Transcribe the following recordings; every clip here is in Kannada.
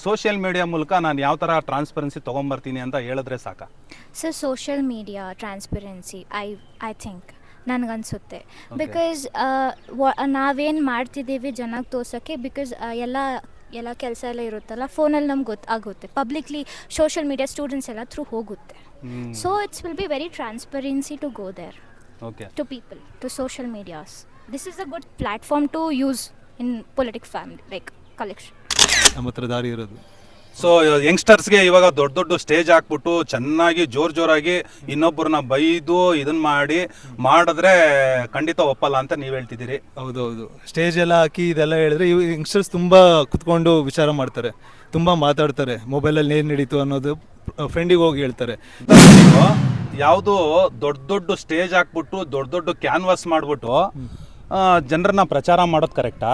ಸೋಷಿಯಲ್ ಮೀಡಿಯಾ ಮೂಲಕ ನಾನು ಯಾವ ಥರ ಟ್ರಾನ್ಸ್ಪರೆನ್ಸಿ ತೊಗೊಂಬರ್ತೀನಿ ಅಂತ ಹೇಳಿದ್ರೆ ಸಾಕ. Sir social media transparency I think ನನಗನ್ಸುತ್ತೆ. ಬಿಕಾಸ್ ನಾವೇನು ಮಾಡ್ತಿದ್ದೀವಿ ಜನಕ್ಕೆ ತೋರ್ಸೋಕ್ಕೆ, ಬಿಕಾಸ್ ಎಲ್ಲ ಕೆಲಸ ಎಲ್ಲ ಇರುತ್ತಲ್ಲ ಫೋನಲ್ಲಿ ನಮ್ಗೆ ಗೊತ್ತಾಗುತ್ತೆ. ಪಬ್ಲಿಕ್ಲಿ ಸೋಷಿಯಲ್ ಮೀಡಿಯಾ ಸ್ಟೂಡೆಂಟ್ಸ್ ಎಲ್ಲ ಥ್ರೂ ಹೋಗುತ್ತೆ. So it's will be very transparency to go there to people, to social medias. This is a good platform to use in politic family like collection. ನಮ್ಮ ಹತ್ರ ದಾರಿ ಇರೋದು. ಸೊ ಯಂಗ್ಸ್ಟರ್ಸ್ಗೆ ಇವಾಗ ದೊಡ್ಡ ದೊಡ್ಡ ಸ್ಟೇಜ್ ಹಾಕ್ಬಿಟ್ಟು ಚೆನ್ನಾಗಿ ಜೋರಾಗಿ ಇನ್ನೊಬ್ಬರನ್ನ ಬೈದು ಇದನ್ನ ಮಾಡಿದ್ರೆ ಖಂಡಿತ ಒಪ್ಪಲ್ಲ ಅಂತ ನೀವು ಹೇಳ್ತಿದ್ದೀರಿ. ಹೌದೌದು, ಸ್ಟೇಜ್ ಎಲ್ಲ ಹಾಕಿ ಇದೆಲ್ಲ ಹೇಳಿದ್ರೆ ಇವು ಯಂಗ್ಸ್ಟರ್ಸ್ ತುಂಬ ಕುತ್ಕೊಂಡು ವಿಚಾರ ಮಾಡ್ತಾರೆ, ತುಂಬ ಮಾತಾಡ್ತಾರೆ. ಮೊಬೈಲಲ್ಲಿ ಏನು ನಡೀತು ಅನ್ನೋದು ಫ್ರೆಂಡಿಗೆ ಹೋಗಿ ಹೇಳ್ತಾರೆ. ಯಾವುದು ದೊಡ್ಡ ಸ್ಟೇಜ್ ಹಾಕ್ಬಿಟ್ಟು ದೊಡ್ಡ ಕ್ಯಾನ್ವಾಸ್ ಮಾಡಿಬಿಟ್ಟು ಜನರನ್ನ ಪ್ರಚಾರ ಮಾಡೋದು ಕರೆಕ್ಟಾ?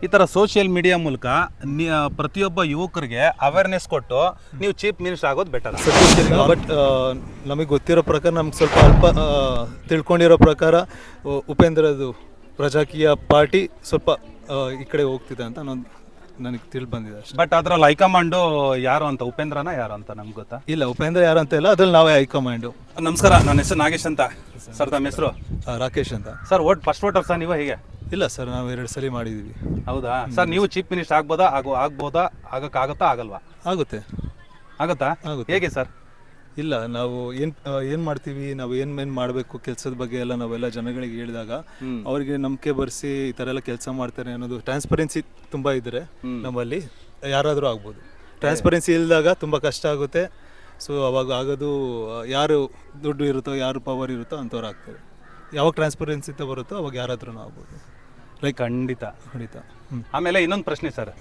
ಈ ಥರ ಸೋಷಿಯಲ್ ಮೀಡಿಯಾ ಮೂಲಕ ಪ್ರತಿಯೊಬ್ಬ ಯುವಕರಿಗೆ ಅವೇರ್ನೆಸ್ ಕೊಟ್ಟು ನೀವು ಚೀಫ್ ಮಿನಿಸ್ಟರ್ ಆಗೋದು ಬೆಟರ್. ಬಟ್ ನಮಗೆ ಗೊತ್ತಿರೋ ಪ್ರಕಾರ, ನಮ್ಗೆ ಸ್ವಲ್ಪ ಅಲ್ಪ ತಿಳ್ಕೊಂಡಿರೋ ಪ್ರಕಾರ ಉಪೇಂದ್ರದು ಪ್ರಜಾಕೀಯ ಪಾರ್ಟಿ ಸ್ವಲ್ಪ ಈ ಕಡೆ ಹೋಗ್ತಿದೆ ಅಂತ ನನಗೆ ತಿಳಿ ಬಂದಿದೆ ಅಷ್ಟೇ. ಬಟ್ ಅದ್ರಲ್ಲಿ ಹೈಕಮಾಂಡು ಯಾರು ಅಂತ, ಉಪೇಂದ್ರನ ಯಾರು ಅಂತ ನಮ್ಗೆ ಗೊತ್ತಾ? ಇಲ್ಲ, ಉಪೇಂದ್ರ ಯಾರು ಅಂತ ಇಲ್ಲ, ಅದ್ರಲ್ಲಿ ನಾವೇ ಹೈಕಮಾಂಡು. ನಮಸ್ಕಾರ, ನನ್ನ ಹೆಸರು ನಾಗೇಶ್ ಅಂತ ಸರ್. ತಮ್ಮ ಹೆಸರು? ರಾಕೇಶ್ ಅಂತ ಸರ್. ಫಸ್ಟ್ ವೋಟರ್ ಸರ್ ನೀವು? ಹೇಗೆ? ಇಲ್ಲ ಸರ್, ನಾವು 2 ಸಲ ಮಾಡಿದ್ದೀವಿ. ಹೌದಾ ಸರ್? ನೀವು ಚೀಫ್ ಮಿನಿಸ್ಟರ್ ಆಗ್ಬೋದಾ ಆಗಕ್ಕಾಗತ್ತಾ ಆಗಲ್ವಾ? ಆಗುತ್ತೆ. ಆಗುತ್ತಾ? ಹೇಗೆ ಸರ್? ಇಲ್ಲ, ನಾವು ಏನು ಮಾಡ್ತೀವಿ, ನಾವು ಏನು ಮಾಡಬೇಕು ಕೆಲಸದ ಬಗ್ಗೆ ಎಲ್ಲ ನಾವೆಲ್ಲ ಜನಗಳಿಗೆ ಹೇಳಿದಾಗ ಅವರಿಗೆ ನಂಬಿಕೆ ಬರೆಸಿ ಈ ಥರ ಎಲ್ಲ ಕೆಲಸ ಮಾಡ್ತಾರೆ ಅನ್ನೋದು ಟ್ರಾನ್ಸ್ಪರೆನ್ಸಿ ತುಂಬ ಇದ್ದರೆ ನಮ್ಮಲ್ಲಿ ಯಾರಾದರೂ ಆಗ್ಬೋದು. ಟ್ರಾನ್ಸ್ಪರೆನ್ಸಿ ಇಲ್ಲದಾಗ ತುಂಬ ಕಷ್ಟ ಆಗುತ್ತೆ. ಸೊ ಅವಾಗ ಆಗೋದು ಯಾರು ದುಡ್ಡು ಇರುತ್ತೋ, ಯಾರು ಪವರ್ ಇರುತ್ತೋ ಅಂಥವ್ರು ಆಗ್ತಾರೆ. ಯಾವಾಗ ಟ್ರಾನ್ಸ್ಪರೆನ್ಸಿ ಬರುತ್ತೋ ಅವಾಗ ಯಾರಾದ್ರೂ ಆಗ್ಬೋದು. ಲೈಕ್ ಖಂಡಿತ. ಆಮೇಲೆ ಇನ್ನೊಂದು ಪ್ರಶ್ನೆ ಸರ್,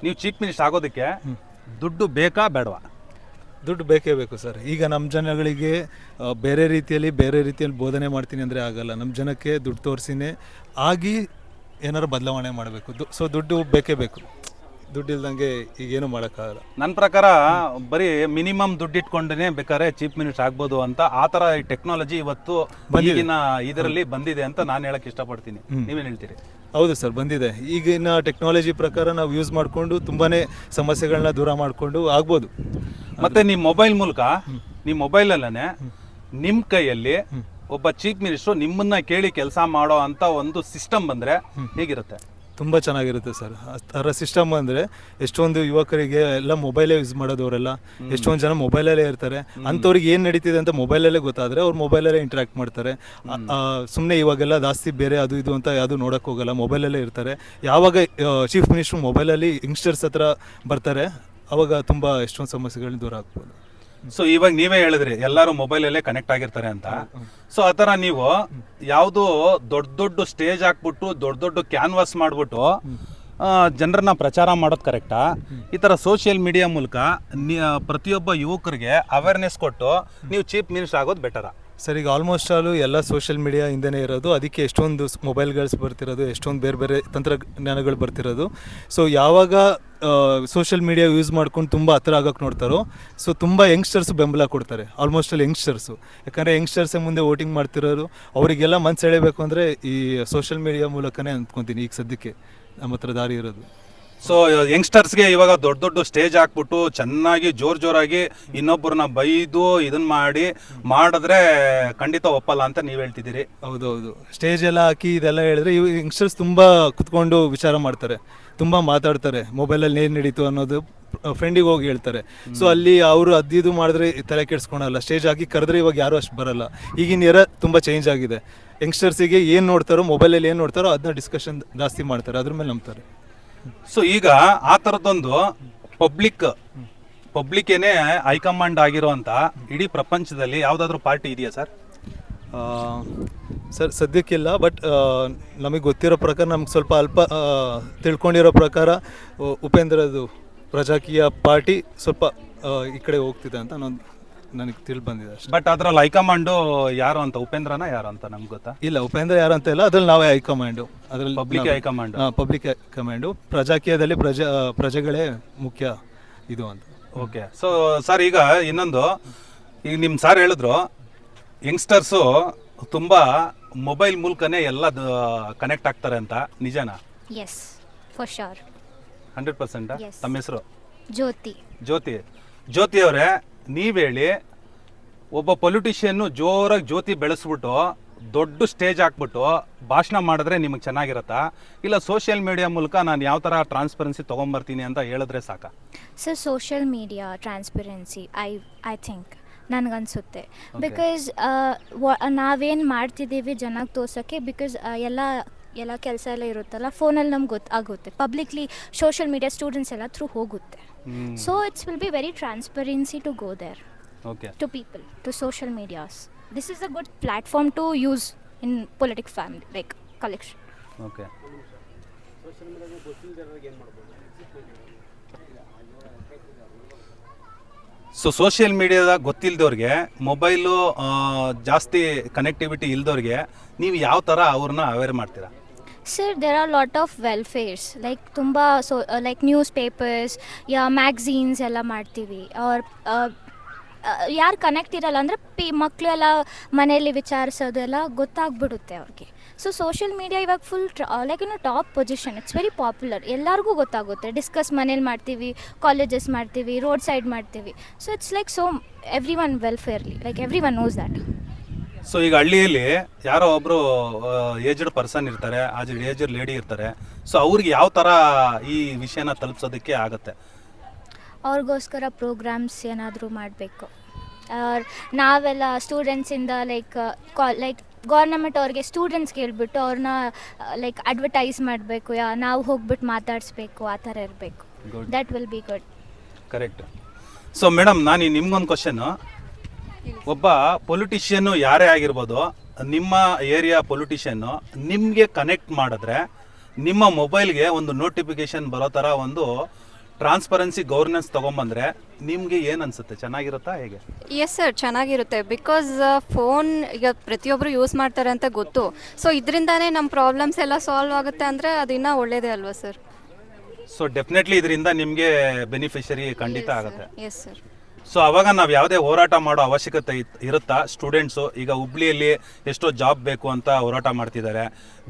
ನೀವು ಚೀಫ್ ಮಿನಿಸ್ಟರ್ ಆಗೋದಕ್ಕೆ ದುಡ್ಡು ಬೇಕಾ ಬೇಡವಾ? ದುಡ್ಡು ಬೇಕೇ ಬೇಕು ಸರ್. ಈಗ ನಮ್ಮ ಜನಗಳಿಗೆ ಬೇರೆ ರೀತಿಯಲ್ಲಿ ಬೋಧನೆ ಮಾಡ್ತೀನಿ ಅಂದರೆ ಆಗಲ್ಲ. ನಮ್ಮ ಜನಕ್ಕೆ ದುಡ್ಡು ತೋರಿಸಿನೇ ಆಗಿ ಏನಾರು ಬದಲಾವಣೆ ಮಾಡಬೇಕು. ಸೊ ದುಡ್ಡು ಬೇಕೇ ಬೇಕು. ದುಡ್ಡು ಇಲ್ದಂಗೆ ಈಗೇನು ಮಾಡೋಕ್ಕಾಗಲ್ಲ. ನನ್ನ ಪ್ರಕಾರ ಬರೀ ಮಿನಿಮಮ್ ದುಡ್ಡು ಇಟ್ಕೊಂಡೇ ಬೇಕಾದ್ರೆ ಚೀಫ್ ಮಿನಿಸ್ಟರ್ ಆಗ್ಬೋದು ಅಂತ ಆ ಥರ ಟೆಕ್ನಾಲಜಿ ಇವತ್ತು ಈಗಿನ ಇದರಲ್ಲಿ ಬಂದಿದೆ ಅಂತ ನಾನು ಹೇಳಕ್ಕೆ ಇಷ್ಟಪಡ್ತೀನಿ. ನೀವೇನು ಹೇಳ್ತೀರಿ? ಹೌದು ಸರ್, ಬಂದಿದೆ. ಈಗಿನ ಟೆಕ್ನಾಲಜಿ ಪ್ರಕಾರ ನಾವು ಯೂಸ್ ಮಾಡಿಕೊಂಡು ತುಂಬಾ ಸಮಸ್ಯೆಗಳನ್ನ ದೂರ ಮಾಡಿಕೊಂಡು ಆಗ್ಬೋದು. ಮತ್ತೆ ನಿಮ್ಮ ಮೊಬೈಲ್ ಮೂಲಕ, ನಿಮ್ಮ ಮೊಬೈಲಲ್ಲೇ ನಿಮ್ಮ ಕೈಯಲ್ಲಿ ಒಬ್ಬ ಚೀಫ್ ಮಿನಿಸ್ಟರ್ ನಿಮ್ಮನ್ನ ಕೇಳಿ ಕೆಲಸ ಮಾಡೋ ಅಂತ ಒಂದು ಸಿಸ್ಟಮ್ ಬಂದರೆ ಹೇಗಿರುತ್ತೆ? ತುಂಬ ಚೆನ್ನಾಗಿರುತ್ತೆ ಸರ್. ಆ ಥರ ಸಿಸ್ಟಮ್ ಅಂದರೆ ಎಷ್ಟೊಂದು ಯುವಕರಿಗೆ ಎಲ್ಲ ಮೊಬೈಲೇ ಯೂಸ್ ಮಾಡೋದವರೆಲ್ಲ ಎಷ್ಟೊಂದು ಜನ ಮೊಬೈಲಲ್ಲೇ ಇರ್ತಾರೆ. ಅಂಥವ್ರಿಗೆ ಏನು ನಡೀತಿದೆ ಅಂತ ಮೊಬೈಲಲ್ಲೇ ಗೊತ್ತಾದರೆ ಅವ್ರು ಮೊಬೈಲಲ್ಲೇ ಇಂಟ್ರ್ಯಾಕ್ಟ್ ಮಾಡ್ತಾರೆ. ಸುಮ್ಮನೆ ಇವಾಗೆಲ್ಲ ಜಾಸ್ತಿ ಬೇರೆ ಅದು ಇದು ಅಂತ ಯಾವುದು ನೋಡೋಕ್ಕೆ ಹೋಗಲ್ಲ, ಮೊಬೈಲಲ್ಲೇ ಇರ್ತಾರೆ. ಯಾವಾಗ ಚೀಫ್ ಮಿನಿಸ್ಟ್ರು ಮೊಬೈಲಲ್ಲಿ ಯಂಗ್ಸ್ಟರ್ಸ್ ಹತ್ರ ಬರ್ತಾರೆ ಅವಾಗ ತುಂಬ ಎಷ್ಟೊಂದು ಸಮಸ್ಯೆಗಳನ್ನ ದೂರ ಆಗ್ಬೋದು. ಸೊ ಇವಾಗ ನೀವೇ ಹೇಳಿದ್ರಿ ಎಲ್ಲರೂ ಮೊಬೈಲಲ್ಲೇ ಕನೆಕ್ಟ್ ಆಗಿರ್ತಾರೆ ಅಂತ. ಸೊ ಆ ಥರ ನೀವು ಯಾವುದು ದೊಡ್ಡ ಸ್ಟೇಜ್ ಹಾಕ್ಬಿಟ್ಟು ದೊಡ್ಡ ಕ್ಯಾನ್ವಾಸ್ ಮಾಡಿಬಿಟ್ಟು ಜನರನ್ನ ಪ್ರಚಾರ ಮಾಡೋದು ಕರೆಕ್ಟಾ? ಈ ಥರ ಸೋಷಿಯಲ್ ಮೀಡಿಯಾ ಮೂಲಕ ಪ್ರತಿಯೊಬ್ಬ ಯುವಕರಿಗೆ ಅವೇರ್ನೆಸ್ ಕೊಟ್ಟು ನೀವು ಚೀಫ್ ಮಿನಿಸ್ಟರ್ ಆಗೋದು ಬೆಟರಾ? ಸರ್, ಈಗ ಆಲ್ಮೋಸ್ಟ್ ಆಲು ಎಲ್ಲ ಸೋಷಿಯಲ್ ಮೀಡಿಯಾ ಹಿಂದೆನೇ ಇರೋದು. ಅದಕ್ಕೆ ಎಷ್ಟೊಂದು ಮೊಬೈಲ್ಗಳ್ಸ್ ಬರ್ತಿರೋದು, ಎಷ್ಟೊಂದು ಬೇರೆ ತಂತ್ರಜ್ಞಾನಗಳು ಬರ್ತಿರೋದು. ಸೊ ಯಾವಾಗ ಸೋಷಿಯಲ್ ಮೀಡಿಯಾ ಯೂಸ್ ಮಾಡ್ಕೊಂಡು ತುಂಬ ಹತ್ರ ಆಗೋಕ್ಕೆ ನೋಡ್ತಾರೋ, ಸೊ ತುಂಬ ಯಂಗ್ಸ್ಟರ್ಸು ಬೆಂಬಲ ಕೊಡ್ತಾರೆ. ಆಲ್ಮೋಸ್ಟ್ ಅಲ್ಲಿ ಯಂಗ್ಸ್ಟರ್ಸು, ಯಾಕಂದರೆ ಯಂಗ್ಸ್ಟರ್ಸೇ ಮುಂದೆ ವೋಟಿಂಗ್ ಮಾಡ್ತಿರೋರು. ಅವರಿಗೆಲ್ಲ ಮನಸ್ಸು ಎಳೆಯಬೇಕು ಅಂದರೆ ಈ ಸೋಷಿಯಲ್ ಮೀಡಿಯಾ ಮೂಲಕನೇ ಅಂದ್ಕೊತೀನಿ ಈಗ ಸದ್ಯಕ್ಕೆ ನಮ್ಮ ಹತ್ರ ದಾರಿ ಇರೋದು. ಸೊ ಯಂಗ್ಸ್ಟರ್ಸ್ಗೆ ಇವಾಗ ದೊಡ್ಡ ಸ್ಟೇಜ್ ಹಾಕ್ಬಿಟ್ಟು ಚೆನ್ನಾಗಿ ಜೋರಾಗಿ ಇನ್ನೊಬ್ಬರನ್ನ ಬೈದು ಇದನ್ನ ಮಾಡಿದ್ರೆ ಖಂಡಿತ ಒಪ್ಪಲ್ಲ ಅಂತ ನೀವು ಹೇಳ್ತಿದ್ದೀರಿ. ಹೌದೌದು, ಸ್ಟೇಜ್ ಎಲ್ಲ ಹಾಕಿ ಇದೆಲ್ಲ ಹೇಳಿದ್ರೆ ಇವು ಯಂಗ್ಸ್ಟರ್ಸ್ ತುಂಬ ಕುತ್ಕೊಂಡು ವಿಚಾರ ಮಾಡ್ತಾರೆ, ತುಂಬ ಮಾತಾಡ್ತಾರೆ. ಮೊಬೈಲಲ್ಲಿ ಏನು ನಡೀತು ಅನ್ನೋದು ಫ್ರೆಂಡಿಗೆ ಹೋಗಿ ಹೇಳ್ತಾರೆ. ಸೊ ಅಲ್ಲಿ ಅವರು ಅದಿದು ಮಾಡಿದ್ರೆ ತಲೆ ಕೆಡಿಸ್ಕೊಳಲ್ಲ. ಸ್ಟೇಜ್ ಹಾಕಿ ಕರೆದ್ರೆ ಇವಾಗ ಯಾರು ಅಷ್ಟು ಬರಲ್ಲ. ಈಗಿನ ಏರ ತುಂಬ ಚೇಂಜ್ ಆಗಿದೆ. ಯಂಗ್ಸ್ಟರ್ಸಿಗೆ ಏನು ನೋಡ್ತಾರೋ, ಮೊಬೈಲಲ್ಲಿ ಏನು ನೋಡ್ತಾರೋ ಅದನ್ನ ಡಿಸ್ಕಷನ್ ಜಾಸ್ತಿ ಮಾಡ್ತಾರೆ, ಅದ್ರ ಮೇಲೆ ನಂಬ್ತಾರೆ. ಸೊ ಈಗ ಆ ಥರದ್ದೊಂದು ಪಬ್ಲಿಕ್ಕೇನೆ ಹೈಕಮಾಂಡ್ ಆಗಿರೋಂಥ ಇಡೀ ಪ್ರಪಂಚದಲ್ಲಿ ಯಾವುದಾದ್ರೂ ಪಾರ್ಟಿ ಇದೆಯಾ ಸರ್? ಸರ್ ಸದ್ಯಕ್ಕಿಲ್ಲ. ಬಟ್ ನಮಗೆ ಗೊತ್ತಿರೋ ಪ್ರಕಾರ, ನಮ್ಗೆ ಸ್ವಲ್ಪ ಅಲ್ಪ ತಿಳ್ಕೊಂಡಿರೋ ಪ್ರಕಾರ ಉಪೇಂದ್ರದು ಪ್ರಜಾಕೀಯ ಪಾರ್ಟಿ ಸ್ವಲ್ಪ ಈ ಕಡೆ ಹೋಗ್ತಿದೆ ಅಂತ ನನಗೆ ತಿಳಿ ಬಂದಿದೆ ಅಷ್ಟೇ. ಬಟ್ ಅದ್ರಲ್ಲಿ ಹೈಕಮಾಂಡು ಯಾರು ಅಂತ, ಉಪೇಂದ್ರನ ಯಾರು ಅಂತ ನಮ್ಗೆ ಗೊತ್ತಾ? ಇಲ್ಲ, ಉಪೇಂದ್ರ ಯಾರು ಅಂತ ಇಲ್ಲ, ಅದ್ರಲ್ಲಿ ನಾವೇ ಹೈಕಮಾಂಡು. ಅದರಲ್ಲಿ ಪಬ್ಲಿಕ್ ಹೈಕಮಾಂಡು. ಪ್ರಜಾಕೀಯದಲ್ಲಿ ಪ್ರಜೆಗಳೇ ಮುಖ್ಯ ಇದು ಅಂತ. ಓಕೆ. ಸೊ ಸರ್, ಈಗ ಇನ್ನೊಂದು, ಈಗ ನಿಮ್ಮ ಸಾರ್ ಹೇಳಿದ್ರು ಯಂಗ್ಸ್ಟರ್ಸು ತುಂಬ ಮೊಬೈಲ್ ಮೂಲಕನೇ ಎಲ್ಲ ಕನೆಕ್ಟ್ ಆಗ್ತಾರೆ ಅಂತ, ನಿಜನಾ? S, for sure. 100%. ತಮ್ಮ ಹೆಸರು? ಜ್ಯೋತಿ. ಜ್ಯೋತಿ ಅವರೇ, ನೀವು ಹೇಳಿ, ಒಬ್ಬ ಪೊಲಿಟಿಷಿಯನ್ನು ಜೋರಾಗಿ ಜ್ಯೋತಿ ಬೆಳೆಸ್ಬಿಟ್ಟು ದೊಡ್ಡ ಸ್ಟೇಜ್ ಹಾಕ್ಬಿಟ್ಟು ಭಾಷಣ ಮಾಡಿದ್ರೆ ನಿಮಗೆ ಚೆನ್ನಾಗಿರತ್ತಾ, ಇಲ್ಲ ಸೋಷಿಯಲ್ ಮೀಡಿಯಾ ಮೂಲಕ ನಾನು ಯಾವ ಥರ ಟ್ರಾನ್ಸ್ಪರೆನ್ಸಿ ತೊಗೊಂಬರ್ತೀನಿ ಅಂತ ಹೇಳಿದ್ರೆ ಸಾಕಾ? Sir, social media transparency I think ನನಗನ್ಸುತ್ತೆ. ಬಿಕಾಸ್ ನಾವೇನು ಮಾಡ್ತಿದ್ದೀವಿ ಜನಕ್ಕೆ ತೋರ್ಸೋಕ್ಕೆ, ಬಿಕಾಸ್ ಎಲ್ಲ ಕೆಲಸ ಎಲ್ಲ ಇರುತ್ತಲ್ಲ ಫೋನಲ್ಲಿ ನಮ್ಗೆ ಗೊತ್ತಾಗುತ್ತೆ, ಪಬ್ಲಿಕ್ಲಿ ಸೋಷಿಯಲ್ ಮೀಡಿಯಾ ಸ್ಟೂಡೆಂಟ್ಸ್ ಎಲ್ಲ ಥ್ರೂ ಹೋಗುತ್ತೆ. So it's will be very transparency to go there okay. to people, to social medias. This is a good platform to use in politic family, like collection. Okay. So social ಮೀಡಿಯಾದಾಗ ಗೊತ್ತಿಲ್ದವ್ರಿಗೆ, ಮೊಬೈಲು ಜಾಸ್ತಿ ಕನೆಕ್ಟಿವಿಟಿ ಇಲ್ದವ್ರಿಗೆ ನೀವು ಯಾವ ಥರ ಅವ್ರನ್ನ ಅವೇರ್ ಮಾಡ್ತೀರಾ? Sir, there are a lot of welfares, like ತುಂಬ like newspapers, magazines ಎಲ್ಲ ಮಾಡ್ತೀವಿ. or ಯಾರು ಕನೆಕ್ಟ್ ಇರಲ್ಲ ಅಂದರೆ ಮಕ್ಕಳು ಎಲ್ಲ ಮನೆಯಲ್ಲಿ ವಿಚಾರಿಸೋದು ಎಲ್ಲ ಗೊತ್ತಾಗ್ಬಿಡುತ್ತೆ ಅವ್ರಿಗೆ. ಸೊ ಸೋಷಿಯಲ್ ಮೀಡಿಯಾ ಇವಾಗ full like top position, it's very popular, ಎಲ್ಲರಿಗೂ ಗೊತ್ತಾಗುತ್ತೆ. ಡಿಸ್ಕಸ್ ಮನೇಲಿ ಮಾಡ್ತೀವಿ, ಕಾಲೇಜಸ್ ಮಾಡ್ತೀವಿ, ರೋಡ್ ಸೈಡ್ ಮಾಡ್ತೀವಿ. So it's like so everyone ವೆಲ್ಫೇರ್ಲಿ, like everyone knows that. So ಈಗ ಹಳ್ಳಿಯಲ್ಲಿ ಯಾರೋ ಒಬ್ಬರು ಏಜ್ಡ್ ಪರ್ಸನ್ ಇರ್ತಾರೆ, ಏಜ್ಡ್ ಲೇಡಿ ಇರ್ತಾರೆ, ಸೊ ಅವ್ರಿಗೆ ಯಾವ ಥರ ಈ ವಿಷಯನ ತಲುಪಿಸೋದಕ್ಕೆ ಆಗುತ್ತೆ? ಅವ್ರಿಗೋಸ್ಕರ ಪ್ರೋಗ್ರಾಮ್ಸ್ ಏನಾದರೂ ಮಾಡಬೇಕು. ನಾವೆಲ್ಲ ಸ್ಟೂಡೆಂಟ್ಸಿಂದ ಲೈಕ್ ಗೌರ್ನಮೆಂಟ್ ಅವ್ರಿಗೆ ಸ್ಟೂಡೆಂಟ್ಸ್ಗೆ ಹೇಳ್ಬಿಟ್ಟು ಅವ್ರನ್ನ ಲೈಕ್ ಅಡ್ವರ್ಟೈಸ್ ಮಾಡಬೇಕು, ನಾವು ಹೋಗ್ಬಿಟ್ಟು ಮಾತಾಡಿಸ್ಬೇಕು, ಆ ಥರ ಇರಬೇಕು. That will be good. Correct. So madam, ನಾನು ನಿಮ್ಗೊಂದು ಕ್ವಶನ್ನು, ಒಬ್ಬ ಪೊಲಿಟಿಷಿಯನ್ನು ಯಾರೇ ಆಗಿರ್ಬೋದು, ನಿಮ್ಮ ಏರಿಯಾ ಪೊಲಿಟಿಷಿಯನ್ನು ನಿಮಗೆ ಕನೆಕ್ಟ್ ಮಾಡಿದ್ರೆ ನಿಮ್ಮ ಮೊಬೈಲ್ಗೆ ಒಂದು ನೋಟಿಫಿಕೇಶನ್ ಬರೋ ಥರ ಒಂದು ಟ್ರಾನ್ಸ್ಪರೆನ್ಸಿ ಗವರ್ನೆನ್ಸ್ ತೊಗೊಂಬಂದ್ರೆ ನಿಮಗೆ ಏನು ಅನಿಸುತ್ತೆ? ಚೆನ್ನಾಗಿರುತ್ತಾ ಹೇಗೆ? ಎಸ್ ಸರ್, ಚೆನ್ನಾಗಿರುತ್ತೆ. ಬಿಕಾಸ್ ಫೋನ್ ಈಗ ಪ್ರತಿಯೊಬ್ಬರು ಯೂಸ್ ಮಾಡ್ತಾರೆ ಅಂತ ಗೊತ್ತು. ಸೊ ಇದರಿಂದಾನೇ ನಮ್ಮ ಪ್ರಾಬ್ಲಮ್ಸ್ ಎಲ್ಲ ಸಾಲ್ವ್ ಆಗುತ್ತೆ ಅಂದರೆ ಅದು ಇನ್ನೂ ಒಳ್ಳೇದೇ ಅಲ್ವಾ ಸರ್? ಸೊ ಡೆಫಿನೆಟ್ಲಿ ಇದರಿಂದ ನಿಮಗೆ ಬೆನಿಫಿಷರಿ ಖಂಡಿತ ಆಗುತ್ತೆ. Yes sir. ಸೊ ಅವಾಗ ನಾವು ಯಾವುದೇ ಹೋರಾಟ ಮಾಡೋ ಅವಶ್ಯಕತೆ ಇರುತ್ತಾ? ಸ್ಟೂಡೆಂಟ್ಸು ಈಗ ಹುಬ್ಳಿಯಲ್ಲಿ ಎಷ್ಟೋ ಜಾಬ್ ಬೇಕು ಅಂತ ಹೋರಾಟ ಮಾಡ್ತಿದ್ದಾರೆ,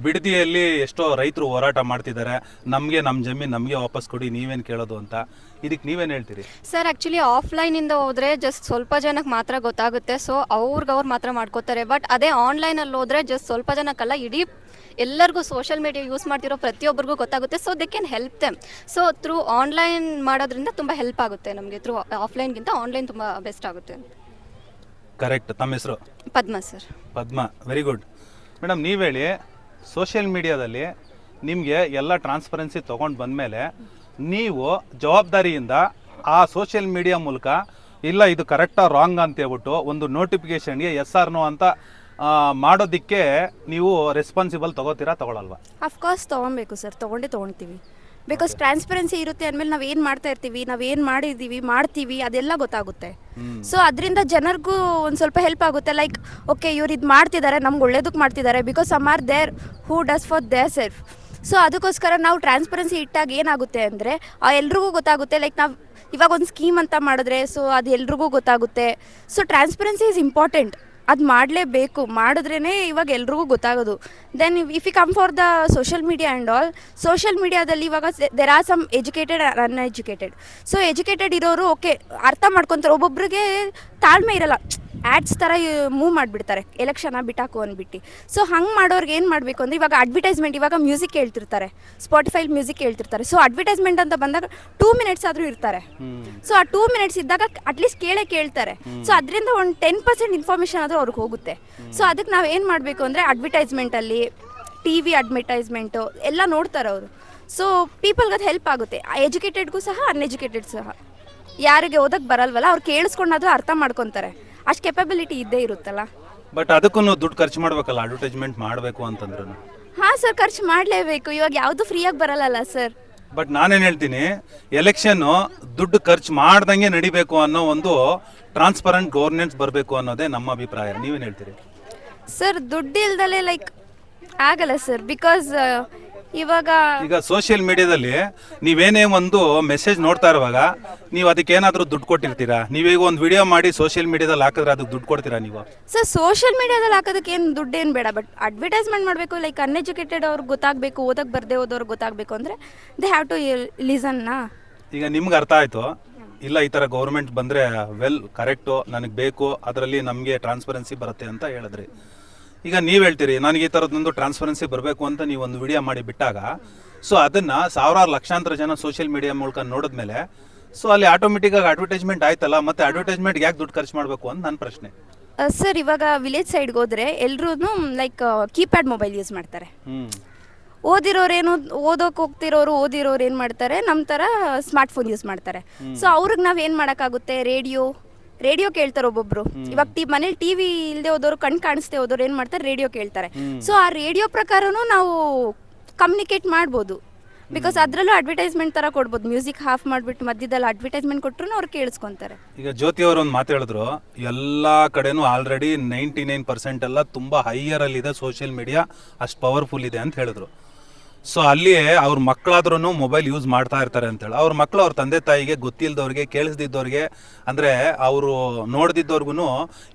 ಬಿಡದಿಯಲ್ಲಿ ಎಷ್ಟೋ ರೈತರು ಹೋರಾಟ ಮಾಡ್ತಿದ್ದಾರೆ, ನಮಗೆ ನಮ್ಮ ಜಮೀನು ನಮಗೆ ವಾಪಸ್ ಕೊಡಿ, ನೀವೇನು ಕೇಳೋದು ಅಂತ. ಇದಕ್ಕೆ ನೀವೇನು ಹೇಳ್ತೀರಿ? ಸರ್, ಆ್ಯಕ್ಚುಲಿ ಆಫ್ಲೈನಿಂದ ಹೋದರೆ ಜಸ್ಟ್ ಸ್ವಲ್ಪ ಜನಕ್ಕೆ ಮಾತ್ರ ಗೊತ್ತಾಗುತ್ತೆ. ಸೊ ಅವ್ರು ಮಾತ್ರ ಮಾಡ್ಕೋತಾರೆ. ಬಟ್ ಅದೇ ಆನ್ಲೈನಲ್ಲಿ ಹೋದರೆ ಜಸ್ಟ್ ಸ್ವಲ್ಪ ಜನಕ್ಕಲ್ಲ, ಇಡೀ ಎಲ್ಲರಿಗೂ ಸೋಷಿಯಲ್ ಮೀಡಿಯಾ ಯೂಸ್ ಮಾಡ್ತಿರೋ ಪ್ರತಿಯೊಬ್ಬರಿಗೂ ಗೊತ್ತಾಗುತ್ತೆ. So they can help them. So through online ಮಾಡೋದ್ರಿಂದ ತುಂಬ ಹೆಲ್ಪ್ ಆಗುತ್ತೆ ನಮಗೆ. ಥ್ರೂ ಆಫ್ಲೈನ್ಗಿಂತ ಆನ್ಲೈನ್ ತುಂಬ ಬೆಸ್ಟ್ ಆಗುತ್ತೆ. ಕರೆಕ್ಟ್. ತಮ್ಮ ಹೆಸರು? ಪದ್ಮ ಸರ್. ಪದ್ಮ, ವೆರಿ ಗುಡ್. ಮೇಡಮ್, ನೀವು ಹೇಳಿ, ಸೋಷಿಯಲ್ ಮೀಡಿಯಾದಲ್ಲಿ ನಿಮಗೆ ಎಲ್ಲ ಟ್ರಾನ್ಸ್ಪರೆನ್ಸಿ ತೊಗೊಂಡು ಬಂದಮೇಲೆ ನೀವು ಜವಾಬ್ದಾರಿಯಿಂದ ಆ ಸೋಷಿಯಲ್ ಮೀಡಿಯಾ ಮೂಲಕ ಇಲ್ಲ ಇದು ಕರೆಕ್ಟಾ ರಾಂಗ್ ಅಂತ ಹೇಳ್ಬಿಟ್ಟು ಒಂದು ನೋಟಿಫಿಕೇಷನ್ಗೆ ಎಸ್ ಆರ್ ನೋ ಅಂತ ಮಾಡೋದಕ್ಕೆ ನೀವು ರೆಸ್ಪಾನ್ಸಿಬಲ್ ತಗೋತೀರಾ, ತಗೊಳಲ್ವಾ? ಅಫ್ಕೋರ್ಸ್ ತೊಗೊಬೇಕು ಸರ್, ತೊಗೊಳ್ತೀವಿ. ಬಿಕಾಸ್ ಟ್ರಾನ್ಸ್ಪರೆನ್ಸಿ ಇರುತ್ತೆ ಅಂದಮೇಲೆ ನಾವು ಏನು ಮಾಡ್ತಾ ಇರ್ತೀವಿ, ನಾವು ಏನು ಮಾಡಿದ್ದೀವಿ, ಮಾಡ್ತೀವಿ, ಅದೆಲ್ಲ ಗೊತ್ತಾಗುತ್ತೆ. ಸೊ ಅದರಿಂದ ಜನರಿಗೂ ಒಂದು ಸ್ವಲ್ಪ ಹೆಲ್ಪ್ ಆಗುತ್ತೆ. ಲೈಕ್ ಓಕೆ, ಇವ್ರು ಇದು ಮಾಡ್ತಿದ್ದಾರೆ, ನಮ್ಗೆ ಒಳ್ಳೇದಕ್ಕೆ ಮಾಡ್ತಿದ್ದಾರೆ, because some are there who does for their self. So ಅದಕ್ಕೋಸ್ಕರ ನಾವು ಟ್ರಾನ್ಸ್ಪರೆನ್ಸಿ ಇಟ್ಟಾಗ ಏನಾಗುತ್ತೆ ಅಂದರೆ ಎಲ್ರಿಗೂ ಗೊತ್ತಾಗುತ್ತೆ. ಲೈಕ್ ನಾವು ಇವಾಗ ಒಂದು ಸ್ಕೀಮ್ ಅಂತ ಮಾಡಿದ್ರೆ ಸೊ ಅದು ಎಲ್ರಿಗೂ ಗೊತ್ತಾಗುತ್ತೆ. ಸೊ ಟ್ರಾನ್ಸ್ಪರೆನ್ಸಿ ಈಸ್ ಇಂಪಾರ್ಟೆಂಟ್, ಅದು ಮಾಡಲೇಬೇಕು, ಮಾಡಿದ್ರೇ ಇವಾಗ ಎಲ್ರಿಗೂ ಗೊತ್ತಾಗೋದು. Then if you come for the social media and all, social ಮೀಡಿಯಾದಲ್ಲಿ ಇವಾಗ there are some educated uneducated. So educated ಇರೋರು ಓಕೆ ಅರ್ಥ ಮಾಡ್ಕೊತಾರೆ, ಒಬ್ಬೊಬ್ರಿಗೆ ತಾಳ್ಮೆ ಇರಲ್ಲ, ಆ್ಯಡ್ಸ್ ಥರ ಮೂವ್ ಮಾಡಿಬಿಡ್ತಾರೆ, ಎಲೆಕ್ಷನ್ನ ಬಿಟ್ಟಾಕು ಅಂದ್ಬಿಟ್ಟು. ಸೊ ಹಂಗೆ ಮಾಡೋರ್ಗೆ ಏನು ಮಾಡಬೇಕು ಅಂದರೆ ಇವಾಗ ಅಡ್ವರ್ಟೈಸ್ಮೆಂಟ್, ಇವಾಗ ಮ್ಯೂಸಿಕ್ ಹೇಳ್ತಿರ್ತಾರೆ, ಸ್ಪಾಟಿಫೈ ಮ್ಯೂಸಿಕ್ ಹೇಳ್ತಿರ್ತಾರೆ. ಸೊ ಅಡ್ವರ್ಟೈಸ್ಮೆಂಟ್ ಅಂತ ಬಂದಾಗ 2 ಮಿನಿಟ್ಸ್ ಆದರೂ ಇರ್ತಾರೆ. ಸೊ ಆ 2 ಮಿನಿಟ್ಸ್ ಇದ್ದಾಗ ಅಟ್ಲೀಸ್ಟ್ ಕೇಳ್ತಾರೆ. ಸೊ ಅದರಿಂದ ಒಂದು 10% ಇನ್ಫಾರ್ಮೇಷನ್ ಆದರೂ ಅವ್ರಿಗೆ ಹೋಗುತ್ತೆ. ಸೊ ಅದಕ್ಕೆ ನಾವು ಏನು ಮಾಡಬೇಕು ಅಂದರೆ ಅಡ್ವರ್ಟೈಸ್ಮೆಂಟಲ್ಲಿ TV ಅಡ್ವರ್ಟೈಸ್ಮೆಂಟು ಎಲ್ಲ ನೋಡ್ತಾರೆ ಅವರು. ಸೊ ಪೀಪಲ್ಗೆ ಅದು ಹೆಲ್ಪ್ ಆಗುತ್ತೆ, ಎಜುಕೇಟೆಡ್ಗೂ ಸಹ ಅನ್ಎಜುಕೇಟೆಡ್ ಸಹ. ಯಾರಿಗೆ ಓದಕ್ಕೆ ಬರಲ್ವಲ್ಲ ಅವ್ರು ಕೇಳಿಸ್ಕೊಂಡಾದ್ರೂ ಅರ್ಥ ಮಾಡ್ಕೊತಾರೆ, ಅಷ್ಟು ಕೆಪಬಿಲಿಟಿ ಇದ್ದೇ ಇರುತ್ತಲ್ಲ. ಬಟ್ ಅದಕ್ಕೂ ದುಡ್ಡು ಖರ್ಚು ಮಾಡಬೇಕಲ್ಲ, ಅಡ್ವರ್ಟೈಸ್ಮೆಂಟ್ ಮಾಡಬೇಕು ಅಂತಂದ್ರೂ. ಹಾಂ ಸರ್, ಖರ್ಚು ಮಾಡಲೇಬೇಕು, ಇವಾಗ ಯಾವುದು ಫ್ರೀಯಾಗಿ ಬರಲ್ಲಲ್ಲ ಸರ್. ಬಟ್ ನಾನೇನು ಹೇಳ್ತೀನಿ, ಎಲೆಕ್ಷನ್ನು ದುಡ್ಡು ಖರ್ಚು ಮಾಡ್ದಂಗೆ ನಡಿಬೇಕು ಅನ್ನೋ ಒಂದು ಟ್ರಾನ್ಸ್ಪರೆಂಟ್ ಗವರ್ನೆನ್ಸ್ ಬರಬೇಕು ಅನ್ನೋದೇ ನಮ್ಮ ಅಭಿಪ್ರಾಯ. ನೀವೇನು ಹೇಳ್ತೀರಿ? ಸರ್, ದುಡ್ಡು ಇಲ್ದಲೇ ಲೈಕ್ ಆಗಲ್ಲ ಸರ್. ಬಿಕಾಸ್ ಈಗ ಸೋಷಿಯಲ್ ಮೀಡಿಯಾದಲ್ಲಿ ನೀವೇನೇ ಒಂದು ಮೆಸೇಜ್ ನೋಡ್ತಾ ಇರುವಾಗ ನೀವು ಅದಕ್ಕೆ ಏನಾದರೂ ದುಡ್ಡು ಕೊಟ್ಟಿರ್ತೀರಾ? ನೀವೀಗ ಒಂದು ವಿಡಿಯೋ ಮಾಡಿ ಸೋಷಿಯಲ್ ಮೀಡಿಯಾದಲ್ಲಿ ಹಾಕಿದ್ರೆ ಅದಕ್ಕೆ ದುಡ್ಡು ಕೊಡ್ತೀರಾ ನೀವು? ಸರ್, ಸೋಷಿಯಲ್ ಮೀಡಿಯಾದಲ್ಲಿ ಹಾಕೋದಕ್ಕೆ ಏನು ದುಡ್ಡು ಏನು ಬೇಡ, ಬಟ್ ಅಡ್ವರ್ಟೈಸ್ಮೆಂಟ್ ಮಾಡಬೇಕು. ಲೈಕ್ ಅನ್ಎಜುಕೇಟೆಡ್ ಅವ್ರಿಗೆ ಗೊತ್ತಾಗಬೇಕು, ಓದಕ್ಕೆ ಬರದೇ ಹೋದವ್ರಿಗೆ ಗೊತ್ತಾಗಬೇಕು ಅಂದರೆ ದೇ ಹ್ಯಾವ್ ಟು ಲಿಸನ್ನಾ. ಈಗ ನಿಮ್ಗೆ ಅರ್ಥ ಆಯ್ತು, ಇಲ್ಲ ಈ ತರ ಗೌರ್ಮೆಂಟ್ ಬಂದ್ರೆ ವೆಲ್ ಕರೆಕ್ಟು, ನನಗೆ ಬೇಕು, ಅದರಲ್ಲಿ ನಮಗೆ ಟ್ರಾನ್ಸ್ಪರೆನ್ಸಿ ಬರುತ್ತೆ ಅಂತ ಹೇಳಿದ್ರಿ. ಈಗ ನೀವು ಹೇಳ್ತೀರಿ ನನಗೆ ಈ ಥರದ್ದೊಂದು ಟ್ರಾನ್ಸ್ಪರೆನ್ಸಿ ಬರಬೇಕು ಅಂತ ನೀವು ಒಂದು ವಿಡಿಯೋ ಮಾಡಿ ಬಿಟ್ಟಾಗ, ಸೊ ಅದನ್ನ ಸಾವಿರಾರು ಲಕ್ಷಾಂತರ ಜನ ಸೋಷಿಯಲ್ ಮೀಡಿಯಾ ಮೂಲಕ ನೋಡಿದ್ಮೇಲೆ ಸೊ ಅಲ್ಲಿ ಆಟೋಮೆಟಿಕ್ಕಾಗಿ ಅಡ್ವರ್ಟೈಸ್ಮೆಂಟ್ ಆಯ್ತಲ್ಲ, ಮತ್ತೆ ಅಡ್ವರ್ಟೈಸ್ಮೆಂಟ್ ಯಾಕೆ ದುಡ್ಡು ಖರ್ಚು ಮಾಡಬೇಕು ಅಂತ ನನ್ನ ಪ್ರಶ್ನೆ. ಸರ್ ಇವಾಗ ವಿಲೇಜ್ ಸೈಡ್ಗೆ ಹೋದ್ರೆ ಎಲ್ಲರೂ ಲೈಕ್ ಕೀಪ್ಯಾಡ್ ಮೊಬೈಲ್ ಯೂಸ್ ಮಾಡ್ತಾರೆ. ಓದಿರೋರೇನು ಓದೋಕೆ ಹೋಗ್ತಿರೋರು ಓದಿರೋರು ಏನು ಮಾಡ್ತಾರೆ, ನಮ್ಮ ಥರ ಸ್ಮಾರ್ಟ್ ಫೋನ್ ಯೂಸ್ ಮಾಡ್ತಾರೆ. ಸೊ ಅವ್ರಿಗೆ ನಾವು ಏನು ಮಾಡೋಕ್ಕಾಗುತ್ತೆ, ರೇಡಿಯೋ ಕೇಳ್ತಾರೆ ಒಬ್ಬೊಬ್ರು. ಇವಾಗ ಮನೇಲಿ ಟಿವಿ ಇಲ್ಲದೆ ಹೋದವರು, ಕಣ್ ಕಾಣಿಸ್ದೆ ಹೋದವ್ರು ಏನು ಮಾಡ್ತಾರೆ, ರೇಡಿಯೋ ಕೇಳ್ತಾರೆ. ಸೊ ಆ ರೇಡಿಯೋ ಪ್ರಕಾರನೂ ನಾವು ಕಮ್ಯುನಿಕೇಟ್ ಮಾಡ್ಬೋದು. ಬಿಕಾಸ್ ಅದರಲ್ಲೂ ಅಡ್ವರ್ಟೈಸ್ಮೆಂಟ್ ಥರ ಕೊಡ್ಬೋದು. ಮ್ಯೂಸಿಕ್ ಹಾಫ್ ಮಾಡಿಬಿಟ್ಟು ಮಧ್ಯದಲ್ಲಿ ಅಡ್ವರ್ಟೈಸ್ಮೆಂಟ್ ಕೊಟ್ಟರು ಅವ್ರು ಕೇಳಿಸ್ಕೊಂತಾರೆ. ಈಗ ಜ್ಯೋತಿ ಅವರು ಒಂದು ಮಾತು ಹೇಳಿದ್ರು, ಎಲ್ಲ ಕಡೆನೂ ಆಲ್ರೆಡಿ 99% ಎಲ್ಲ ತುಂಬ ಹೈಯರಲ್ಲಿ ಇದೆ ಸೋಷಿಯಲ್ ಮೀಡಿಯಾ, ಅಷ್ಟು ಪವರ್ಫುಲ್ ಇದೆ ಅಂತ ಹೇಳಿದ್ರು. ಸೊ ಅಲ್ಲಿ ಅವ್ರ ಮಕ್ಕಳಾದ್ರೂ ಮೊಬೈಲ್ ಯೂಸ್ ಮಾಡ್ತಾ ಇರ್ತಾರೆ ಅಂತೇಳಿ, ಅವ್ರ ಮಕ್ಕಳು ಅವ್ರ ತಂದೆ ತಾಯಿಗೆ ಗೊತ್ತಿಲ್ಲದವ್ರಿಗೆ, ಕೇಳಿಸ್ದಿದ್ದವ್ರಿಗೆ, ಅಂದರೆ ಅವರು ನೋಡ್ದಿದ್ದವ್ರಿಗೂ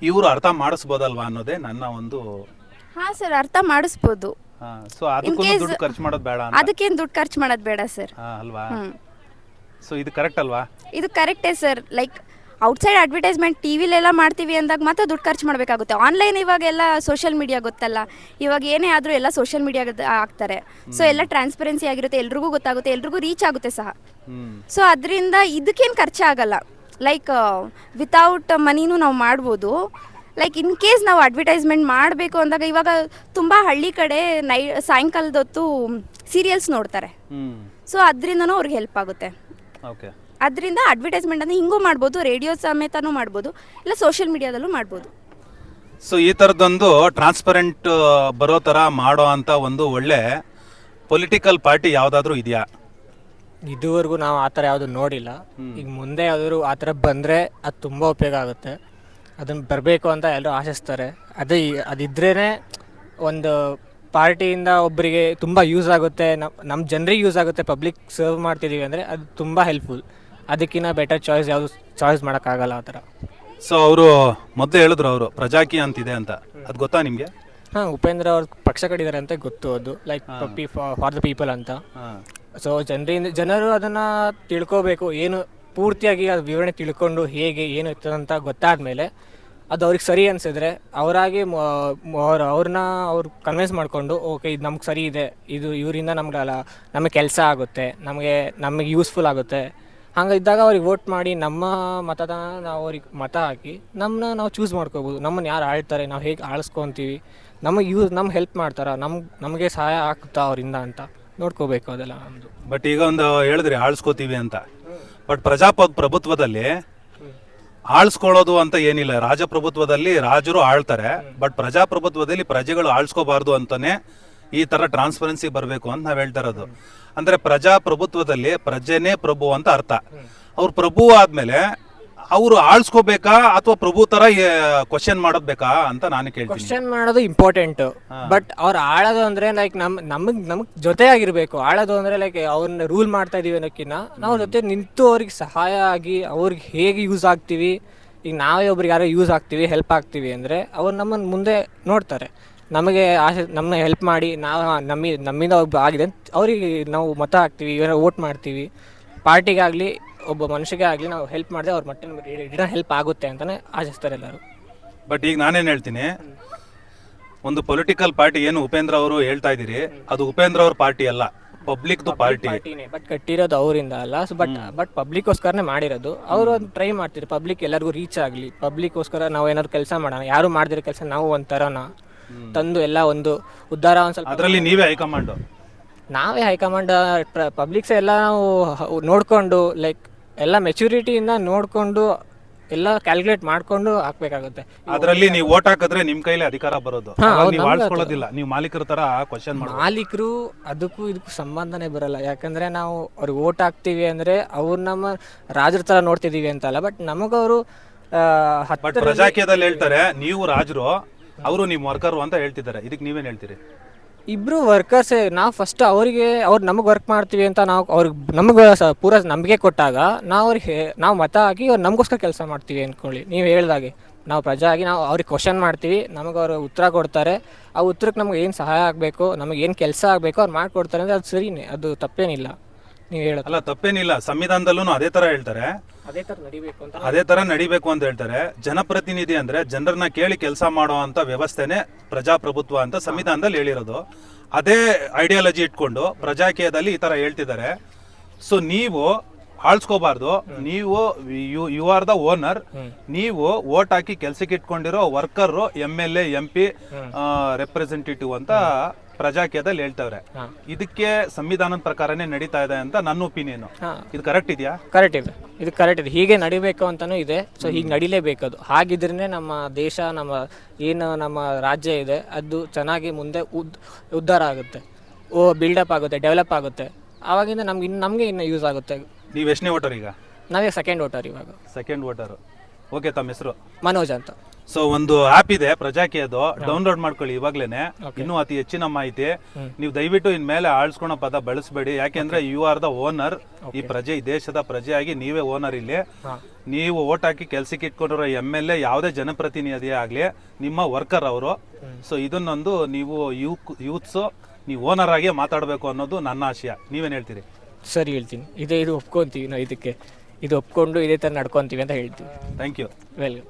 ಇವರು ಅರ್ಥ ಮಾಡಿಸ್ಬೋದಲ್ವಾ ಅನ್ನೋದೇ ನನ್ನ ಒಂದು. ಹಾಂ ಸರ್, ಅರ್ಥ ಮಾಡಿಸ್ಬೋದು. ಸೊ ಅದಕ್ಕೂ ದುಡ್ಡು ಖರ್ಚು ಮಾಡೋದು ಬೇಡ, ಅದಕ್ಕೇನು ದುಡ್ಡು ಖರ್ಚು ಮಾಡೋದು ಬೇಡ ಸರ್. ಅಲ್ವಾ? ಸೊ ಇದು ಕರೆಕ್ಟ್ ಅಲ್ವಾ? ಇದು ಕರೆಕ್ಟೇ ಸರ್. ಲೈಕ್ ಔಟ್ಸೈಡ್ ಅಡ್ವರ್ಟೈಸ್ಮೆಂಟ್ ಟಿವಿಲೆಲ್ಲ ಮಾಡ್ತೀವಿ ಅಂದಾಗ ಮಾತ್ರ ದುಡ್ಡು ಖರ್ಚು ಮಾಡಬೇಕಾಗುತ್ತೆ. ಆನ್ಲೈನ್ ಇವಾಗೆಲ್ಲ ಸೋಷಿಯಲ್ ಮೀಡಿಯಾ ಗೊತ್ತಲ್ಲ, ಇವಾಗ ಏನೇ ಆದರೂ ಎಲ್ಲ ಸೋಷಿಯಲ್ ಮೀಡಿಯಾ ಆಗ್ತಾರೆ. ಸೊ ಎಲ್ಲ ಟ್ರಾನ್ಸ್ಪರೆನ್ಸಿ ಆಗಿರುತ್ತೆ, ಎಲ್ರಿಗೂ ಗೊತ್ತಾಗುತ್ತೆ, ಎಲ್ರಿಗೂ ರೀಚ್ ಆಗುತ್ತೆ ಸಹ. ಸೊ ಅದರಿಂದ ಇದಕ್ಕೇನು ಖರ್ಚಾಗಲ್ಲ. ಲೈಕ್ ವಿತೌಟ್ ಮನಿನೂ ನಾವು ಮಾಡ್ಬೋದು. ಲೈಕ್ ಇನ್ ಕೇಸ್ ನಾವು ಅಡ್ವರ್ಟೈಸ್ಮೆಂಟ್ ಮಾಡಬೇಕು ಅಂದಾಗ, ಇವಾಗ ತುಂಬ ಹಳ್ಳಿ ಕಡೆ ಸಾಯಂಕಾಲದ ಹೊತ್ತು ಸೀರಿಯಲ್ಸ್ ನೋಡ್ತಾರೆ. ಸೊ ಅದರಿಂದನೂ ಅವ್ರಿಗೆ ಹೆಲ್ಪ್ ಆಗುತ್ತೆ. ಓಕೆ, ಅದರಿಂದ ಅಡ್ವರ್ಟೈಸ್ಮೆಂಟ್ ಅಂದರೆ ಹಿಂಗೂ ಮಾಡ್ಬೋದು, ರೇಡಿಯೋ ಸಮೇತನೂ ಮಾಡ್ಬೋದು, ಇಲ್ಲ ಸೋಷಿಯಲ್ ಮೀಡಿಯಾದಲ್ಲೂ ಮಾಡ್ಬೋದು. ಸೊ ಈ ಥರದ್ದೊಂದು ಟ್ರಾನ್ಸ್ಪರೆಂಟ್ ಬರೋ ಥರ ಮಾಡೋ ಅಂಥ ಒಂದು ಒಳ್ಳೆ ಪೊಲಿಟಿಕಲ್ ಪಾರ್ಟಿ ಯಾವುದಾದ್ರೂ ಇದೆಯಾ? ಇದುವರೆಗೂ ನಾವು ಆ ಥರ ಯಾವುದು ನೋಡಿಲ್ಲ. ಈಗ ಮುಂದೆ ಯಾವ್ದಾದ್ರು ಆ ಥರ ಬಂದರೆ ಅದು ತುಂಬ ಉಪಯೋಗ ಆಗುತ್ತೆ. ಅದನ್ನು ಬರಬೇಕು ಅಂತ ಎಲ್ಲರೂ ಆಶಿಸ್ತಾರೆ. ಅದಿದ್ರೇ ಒಂದು ಪಾರ್ಟಿಯಿಂದ ಒಬ್ಬರಿಗೆ ತುಂಬ ಯೂಸ್ ಆಗುತ್ತೆ, ನಮ್ಮ ಜನರಿಗೆ ಯೂಸ್ ಆಗುತ್ತೆ. ಪಬ್ಲಿಕ್ ಸರ್ವ್ ಮಾಡ್ತಿದ್ದೀವಿ ಅಂದರೆ ಅದು ತುಂಬ ಹೆಲ್ಪ್ಫುಲ್. ಅದಕ್ಕಿಂತ ಬೆಟರ್ ಚಾಯ್ಸ್ ಯಾವುದು ಚಾಯ್ಸ್ ಮಾಡೋಕ್ಕಾಗಲ್ಲ ಆ ಥರ. ಸೊ ಅವರು ಮೊದಲು ಹೇಳಿದ್ರು, ಅವರು ಪ್ರಜಾಕಿ ಅಂತಿದೆ ಅಂತ, ಅದು ಗೊತ್ತಾ ನಿಮಗೆ? ಹಾಂ, ಉಪೇಂದ್ರ ಅವ್ರ ಪಕ್ಷ ಕಟ್ಟಿದ್ದಾರೆ ಅಂತ ಗೊತ್ತು. ಅದು ಲೈಕ್ ಫಾರ್ ದ ಪೀಪಲ್ ಅಂತ. ಸೊ ಜನರು ಅದನ್ನು ತಿಳ್ಕೋಬೇಕು. ಏನು ಪೂರ್ತಿಯಾಗಿ ಅದು ವಿವರಣೆ ತಿಳ್ಕೊಂಡು ಹೇಗೆ ಏನು ಇರ್ತದಂತ ಗೊತ್ತಾದ ಮೇಲೆ ಅದು ಅವ್ರಿಗೆ ಸರಿ ಅನಿಸಿದ್ರೆ ಅವರಾಗಿ ಅವ್ರು ಕನ್ವಿನ್ಸ್ ಮಾಡಿಕೊಂಡು, ಓಕೆ ಇದು ನಮ್ಗೆ ಸರಿ ಇದೆ, ಇದು ಇವರಿಂದ ನಮಗೆ ಕೆಲಸ ಆಗುತ್ತೆ, ನಮಗೆ ಯೂಸ್ಫುಲ್ ಆಗುತ್ತೆ, ಹಂಗಿದ್ದಾಗ ಅವ್ರಿಗೆ ವೋಟ್ ಮಾಡಿ ನಮ್ಮ ಮತದಾನ ನಾವು ಅವ್ರಿಗೆ ಮತ ಹಾಕಿ ನಾವು ಚೂಸ್ ಮಾಡ್ಕೋಬೋದು. ನಮ್ಮನ್ನು ಯಾರು ಆಳ್ತಾರೆ, ನಾವು ಹೇಗೆ ಆಳಿಸ್ಕೊತೀವಿ, ನಮ್ಗೆ ಹೆಲ್ಪ್ ಮಾಡ್ತಾರ, ನಮಗೆ ಸಹಾಯ ಆಗ್ತಾ ಅವರಿಂದ ಅಂತ ನೋಡ್ಕೋಬೇಕು. ಅದೆಲ್ಲ ನಮ್ಮದು. ಬಟ್ ಈಗ ಒಂದು ಹೇಳಿದ್ರಿ ಆಳ್ಸ್ಕೋತೀವಿ ಅಂತ, ಬಟ್ ಪ್ರಭುತ್ವದಲ್ಲಿ ಆಳ್ಸ್ಕೊಳ್ಳೋದು ಅಂತ ಏನಿಲ್ಲ. ರಾಜಪ್ರಭುತ್ವದಲ್ಲಿ ರಾಜರು ಆಳ್ತಾರೆ, ಬಟ್ ಪ್ರಜಾಪ್ರಭುತ್ವದಲ್ಲಿ ಪ್ರಜೆಗಳು ಆಳ್ಸ್ಕೋಬಾರ್ದು ಅಂತಾನೆ ಈ ತರ ಟ್ರಾನ್ಸ್ಪರೆನ್ಸಿ ಬರಬೇಕು ಅಂತ ನಾವ್ ಹೇಳ್ತಾ ಇರೋದು. ಅಂದ್ರೆ ಪ್ರಜಾಪ್ರಭುತ್ವದಲ್ಲಿ ಪ್ರಜೆನೇ ಪ್ರಭು ಅಂತ ಅರ್ಥ. ಅವ್ರು ಪ್ರಭು ಆದ್ಮೇಲೆ ಅವ್ರು ಆಳ್ಸ್ಕೋಬೇಕಾ ಅಥವಾ ಪ್ರಭು ತರ ಕ್ವಶನ್ ಮಾಡೋದ್ ಬೇಕಾ ಅಂತ ನಾನು ಕೇಳ್ತೀನಿ. ಕ್ವಶನ್ ಮಾಡೋದು ಇಂಪಾರ್ಟೆಂಟ್, ಬಟ್ ಅವ್ರು ಆಳೋದು ಅಂದ್ರೆ ಲೈಕ್ ನಮಗ್ ಜೊತೆ ಆಗಿರ್ಬೇಕು. ಆಳೋದು ಅಂದ್ರೆ ಲೈಕ್ ಅವ್ರನ್ನ ರೂಲ್ ಮಾಡ್ತಾ ಇದೀವಿ ಅನ್ನೋಕ್ಕಿಂತ ನಾವು ಜೊತೆ ನಿಂತು ಅವ್ರಿಗೆ ಸಹಾಯ ಆಗಿ ಅವ್ರಿಗೆ ಹೇಗೆ ಯೂಸ್ ಆಗ್ತೀವಿ. ಈಗ ನಾವೇ ಒಬ್ರಿಗೆ ಯಾರೋ ಯೂಸ್ ಆಗ್ತೀವಿ, ಹೆಲ್ಪ್ ಆಗ್ತೀವಿ ಅಂದ್ರೆ ಅವ್ರು ನಮ್ಮನ್ನು ಮುಂದೆ ನೋಡ್ತಾರೆ. ನಮಗೆ ನಮ್ಮನ್ನ ಹೆಲ್ಪ್ ಮಾಡಿ ನಮ್ಮಿಂದ ಒಬ್ಬ ಆಗಿದೆ ಅಂತ ಅವ್ರಿಗೆ ನಾವು ಮತ ಹಾಕ್ತೀವಿ, ವೋಟ್ ಮಾಡ್ತೀವಿ. ಪಾರ್ಟಿಗಾಗಲಿ ಒಬ್ಬ ಮನುಷ್ಯಗೆ ಆಗಲಿ ನಾವು ಹೆಲ್ಪ್ ಮಾಡಿದೆ ಅವ್ರ ಮಟ್ಟಿನ ಹೆಲ್ಪ್ ಆಗುತ್ತೆ ಅಂತಲೇ ಆಶಿಸ್ತಾರೆ ಎಲ್ಲರೂ. ಬಟ್ ಈಗ ನಾನೇನು ಹೇಳ್ತೀನಿ, ಒಂದು ಪೊಲಿಟಿಕಲ್ ಪಾರ್ಟಿ ಏನು ಉಪೇಂದ್ರ ಅವರು ಹೇಳ್ತಾ ಇದ್ದೀರಿ, ಅದು ಉಪೇಂದ್ರ ಅವ್ರ ಪಾರ್ಟಿ ಅಲ್ಲ, ಪಬ್ಲಿಕ್ದು ಪಾರ್ಟಿ. ಬಟ್ ಕಟ್ಟಿರೋದು ಅವರಿಂದ ಅಲ್ಲ. ಬಟ್ ಪಬ್ಲಿಕ್ಗೋಸ್ಕರನೇ ಮಾಡಿರೋದು. ಅವರು ಒಂದು ಟ್ರೈ ಮಾಡ್ತಿದ್ರು ಪಬ್ಲಿಕ್ ಎಲ್ಲರಿಗೂ ರೀಚ್ ಆಗಲಿ, ಪಬ್ಲಿಕ್ಗೋಸ್ಕರ ನಾವು ಏನಾದ್ರು ಕೆಲಸ ಮಾಡೋಣ, ಯಾರು ಮಾಡ್ದಿರೋ ಕೆಲಸ ನಾವು ಒಂಥರನ ತಂದು ಎಲ್ಲ ಒಂದು ಉದ್ಧಾರ ಒಂದು ಸ್ವಲ್ಪ. ಅದರಲ್ಲಿ ನೀವೇ ಹೈಕಮಾಂಡ್, ನಾವೇ ಹೈಕಮಾಂಡ್. ಪಬ್ಲಿಕ್ಸ್ ಎಲ್ಲ ನಾವು ನೋಡಿಕೊಂಡು ಲೈಕ್ ಎಲ್ಲ ಮೆಚುರಿಟಿಯಿಂದ ನೋಡಿಕೊಂಡು ಎಲ್ಲ ಕ್ಯಾಲ್ಕುಲೇಟ್ ಮಾಡಿಕೊಂಡು ಹಾಕ್ಬೇಕಾಗುತ್ತೆ. ಅದರಲ್ಲಿ ನೀವು ವೋಟ್ ಹಾಕಿದ್ರೆ ನಿಮ್ಮ ಕೈಲಿ ಅಧಿಕಾರ ಬರೋದು, ನೀವು ಆಳ್ಸ್ಕೊಳ್ಳೋದಿಲ್ಲ. ನೀವು ಮಾಲೀಕರ ತರ ಕ್ವಶನ್ ಮಾಡಿ. ಮಾಲೀಕರು ಅದಕ್ಕೂ ಇದಕ್ಕೂ ಸಂಬಂಧನೇ ಬರಲ್ಲ. ಯಾಕಂದ್ರೆ ನಾವು ಅವ್ರಿಗೆ ವೋಟ್ ಹಾಕ್ತೀವಿ ಅಂದ್ರೆ ಅವ್ರು ನಮ್ಮ ರಾಜರ ತರ ನೋಡ್ತಿದೀವಿ ಅಂತಲ್ಲ, ಬಟ್ ನಮಗವರು ಪ್ರಜಾಕೀಯದಲ್ಲಿ ಹೇಳ್ತಾರೆ ನೀವು ರಾಜರು, ಅವರು ನಿಮ್ಮ ವರ್ಕರು ಅಂತ ಹೇಳ್ತಿದ್ದಾರೆ. ಇದಕ್ಕೆ ನೀವೇನು ಹೇಳ್ತೀರಿ? ಇಬ್ರು ವರ್ಕರ್ಸೇ. ನಾವು ಫಸ್ಟ್ ಅವ್ರು ನಮಗೆ ವರ್ಕ್ ಮಾಡ್ತೀವಿ ಅಂತ ನಾವು ನಮಗೆ ಪೂರ ನಂಬಿಕೆ ಕೊಟ್ಟಾಗ ನಾವು ಮತ ಹಾಕಿ ಅವ್ರು ನಮಗೋಸ್ಕರ ಕೆಲಸ ಮಾಡ್ತೀವಿ ಅಂದ್ಕೊಳ್ಳಿ. ನೀವು ಹೇಳ್ದಾಗೆ ನಾವು ಪ್ರಜೆ ಆಗಿ ನಾವು ಅವ್ರಿಗೆ ಕ್ವಶನ್ ಮಾಡ್ತೀವಿ, ನಮಗೆ ಅವರು ಉತ್ತರ ಕೊಡ್ತಾರೆ. ಆ ಉತ್ತರಕ್ಕೆ ನಮ್ಗೆ ಏನು ಸಹಾಯ ಆಗಬೇಕು, ನಮಗೆ ಏನು ಕೆಲಸ ಆಗಬೇಕು ಅವ್ರು ಮಾಡಿಕೊಡ್ತಾರೆ ಅಂದರೆ ಅದು ಸರಿನೇ, ಅದು ತಪ್ಪೇನಿಲ್ಲ. ನೀವು ಹೇಳೋದು ಅಲ್ಲ ತಪ್ಪೇನಿಲ್ಲ, ಸಂವಿಧಾನದಲ್ಲೂ ಅದೇ ತರ ಹೇಳ್ತಾರೆ, ಅದೇ ಥರ ನಡಿಬೇಕು ಅಂತ. ಅದೇ ತರ ನಡಿಬೇಕು ಅಂತ ಹೇಳ್ತಾರೆ. ಜನಪ್ರತಿನಿಧಿ ಅಂದ್ರೆ ಜನರನ್ನ ಕೇಳಿ ಕೆಲಸ ಮಾಡುವಂತ ವ್ಯವಸ್ಥೆನೆ ಪ್ರಜಾಪ್ರಭುತ್ವ ಅಂತ ಸಂವಿಧಾನದಲ್ಲಿ ಹೇಳಿರೋದು. ಅದೇ ಐಡಿಯಾಲಜಿ ಇಟ್ಕೊಂಡು ಪ್ರಜಾಕೀಯದಲ್ಲಿ ಈ ತರ ಹೇಳ್ತಿದ್ದಾರೆ. ಸೊ ನೀವು ಆಳ್ಸ್ಕೋಬಾರ್ದು, ನೀವು ಯು ಆರ್ ದ ಓನರ್, ನೀವು ವೋಟ್ ಹಾಕಿ ಕೆಲ್ಸಕ್ಕೆ ಇಟ್ಕೊಂಡಿರೋ ವರ್ಕರ್, MLA MP ರೆಪ್ರೆಸೆಂಟೇಟಿವ್ ಅಂತ ಪ್ರಜಾಕೀಯದಲ್ಲಿ ಹೇಳ್ತವ್ರೆ. ಇದಕ್ಕೆ ಸಂವಿಧಾನದ ಪ್ರಕಾರನೇ ನಡೀತಾ ಇದೆ ಅಂತ ನನ್ನ ಒಪಿನಿಯನ್. ಇದು ಕರೆಕ್ಟ್ ಇದೆಯಾ? ಕರೆಕ್ಟ್ ಇದೆ, ಇದು ಕರೆಕ್ಟ್ ಇದೆ. ಹೀಗೆ ನಡಿಬೇಕು ಅಂತಾನೂ ಇದೆ. ಸೊ ಹೀಗೆ ನಡಿಲೇಬೇಕು. ಅದು ಹಾಗಿದ್ರೇ ನಮ್ಮ ದೇಶ, ನಮ್ಮ ರಾಜ್ಯ ಇದೆ ಅದು ಚೆನ್ನಾಗಿ ಮುಂದೆ ಉದ್ಧಾರ ಆಗುತ್ತೆ, ಬಿಲ್ಡಪ್ ಆಗುತ್ತೆ, ಡೆವಲಪ್ ಆಗುತ್ತೆ. ಆವಾಗಿಂದ ನಮಗೆ ಇನ್ನು ಯೂಸ್ ಆಗುತ್ತೆ. ನೀವು ಎಷ್ಟನೇ ವೋಟರ್ ಈಗ? ನಾವೇ ಸೆಕೆಂಡ್ ವೋಟರ್ ಇವಾಗ. Second voter. ಓಕೆ, ತಮ್ಮ ಹೆಸರು? ಮನೋಜ್ ಅಂತ. ಸೊ ಒಂದು ಆ್ಯಪ್ ಇದೆ ಪ್ರಜಾಕೀಯದು, ಡೌನ್ಲೋಡ್ ಮಾಡ್ಕೊಳ್ಳಿ ಇವಾಗ್ಲೇನೆ. ಇನ್ನೂ ಅತಿ ಹೆಚ್ಚಿನ ಮಾಹಿತಿ ನೀವು ದಯವಿಟ್ಟು ಇನ್ಮೇಲೆ ಆಳ್ಸ್ಕೊಳೋ ಪದ ಬಳಸಬೇಡಿ. ಯಾಕೆಂದ್ರೆ ಯು ಆರ್ ದ ಓನರ್. ಈ ಪ್ರಜೆ, ಈ ದೇಶದ ಪ್ರಜೆಯಾಗಿ ನೀವೇ ಓನರ್. ಇಲ್ಲಿ ನೀವು ಓಟ್ ಹಾಕಿ ಕೆಲ್ಸಕ್ಕೆ ಇಟ್ಕೊಂಡಿರೋ MLA ಯಾವುದೇ ಜನಪ್ರತಿನಿಧಿ ಆಗ್ಲಿ ನಿಮ್ಮ ವರ್ಕರ್ ಅವರು. ಸೊ ಇದನ್ನೊಂದು ನೀವು ಯೂತ್ಸು ನೀವು ಓನರ್ ಆಗಿ ಮಾತಾಡಬೇಕು ಅನ್ನೋದು ನನ್ನ ಆಶಯ. ನೀವೇನು ಹೇಳ್ತೀರಿ? ಸರಿ, ಹೇಳ್ತೀನಿ. ಇದು ಒಪ್ಕೊಂತೀವಿ ನಾವು. ಇದು ಒಪ್ಕೊಂಡು ಇದೇ ಥರ ನಡ್ಕೊತೀವಿ ಅಂತ ಹೇಳ್ತೀವಿ. Thank you. ವೆಲ್ಕಮ್.